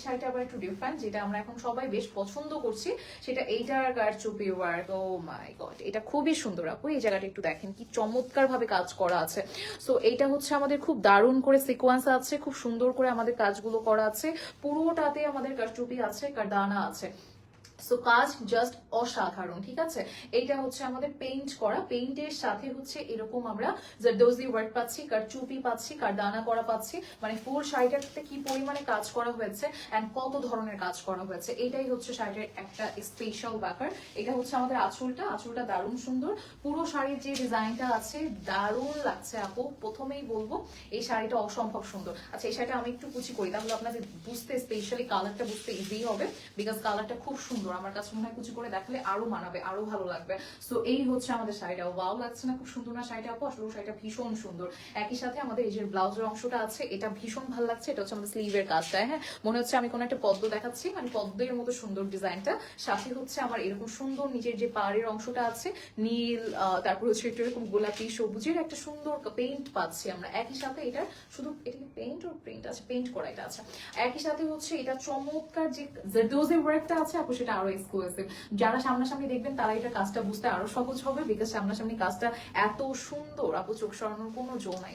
শাড়িটা আবার একটু ডিফারেন্ট, যেটা আমরা এখন সবাই বেশ পছন্দ করছি, সেটা এইটার কারচুপি ওয়ার্ক। ও মাই গড, এটা খুবই সুন্দর আপু। এই জায়গাটা একটু দেখেন কি চমৎকার ভাবে কাজ করা আছে। সো এইটা হচ্ছে আমাদের খুব দারুণ করে সিকোয়েন্স আছে, খুব সুন্দর করে আমাদের কাজগুলো করা আছে, পুরোটাতে আমাদের কারচুপি আছে, কারদানা আছে। সো কাজ জাস্ট অসাধারণ, ঠিক আছে। এইটা হচ্ছে আমাদের পেইন্ট করা, পেইন্টের সাথে হচ্ছে এরকম আমরা জারদোজি ওয়ার্ক পাচ্ছি, কারচুপি পাচ্ছি, কারদানা করা পাচ্ছি। মানে ফুল শাড়িটাতে কি পরিমাণে কাজ করা হয়েছে এন্ড কত ধরনের কাজ করা হয়েছে, এটাই হচ্ছে শাড়ির একটা স্পেশাল ব্যাপার। এটা হচ্ছে আমাদের আঁচলটা, আঁচলটা দারুণ সুন্দর। পুরো শাড়ির যে ডিজাইনটা আছে দারুণ লাগছে আপু, প্রথমেই বলবো এই শাড়িটা অসম্ভব সুন্দর। আচ্ছা, এই শাড়িটা আমি একটু কুচি করি, তাহলে আপনাদের বুঝতে, স্পেশালি কালারটা বুঝতে ইজি হবে, বিকজ কালারটা খুব সুন্দর। আমার কাছে মনে হয় কুচি করে দেখালে আরো মানাবে, আরো ভালো লাগবে। সো এই হচ্ছে আমাদের শাড়িটা। ওয়াও লাগছে না? খুব সুন্দর না শাড়িটা আপু? আসলে শাড়িটা ভীষণ সুন্দর। একই সাথে আমাদের এই যে ব্লাউজের অংশটা আছে, এটা ভীষণ ভালো লাগছে। এটা হচ্ছে আমাদের স্লিভের কাজটা, হ্যাঁ, মনে হচ্ছে আমি কোনো একটা পদ্ম দেখাচ্ছি, মানে পদ্মের মতো সুন্দর ডিজাইনটা। সাথে হচ্ছে আমার এরকম সুন্দর নিচের যে পাড়ের অংশটা আছে নীল, তারপর হচ্ছে একটু এরকম গোলাপি সবুজের একটা সুন্দর পেইন্ট পাচ্ছি আমরা। একই সাথে এটা শুধু, এটা কি পেইন্ট ও প্রিন্ট আছে? পেইন্ট করা এটা আছে। একই সাথে হচ্ছে এটা চমৎকার যে জারদোজি ওয়ার্কটা আছে আপু, সেটা আরো এক্সক্লুসিভ। যারা সামনাসামনি দেখবেন তারা এটা কাজটা বুঝতে আরো সহজ হবে, বিকজ সামনাসামনি কাজটা এত সুন্দর আপু, চোখ সরানোর কোনো জো নাই।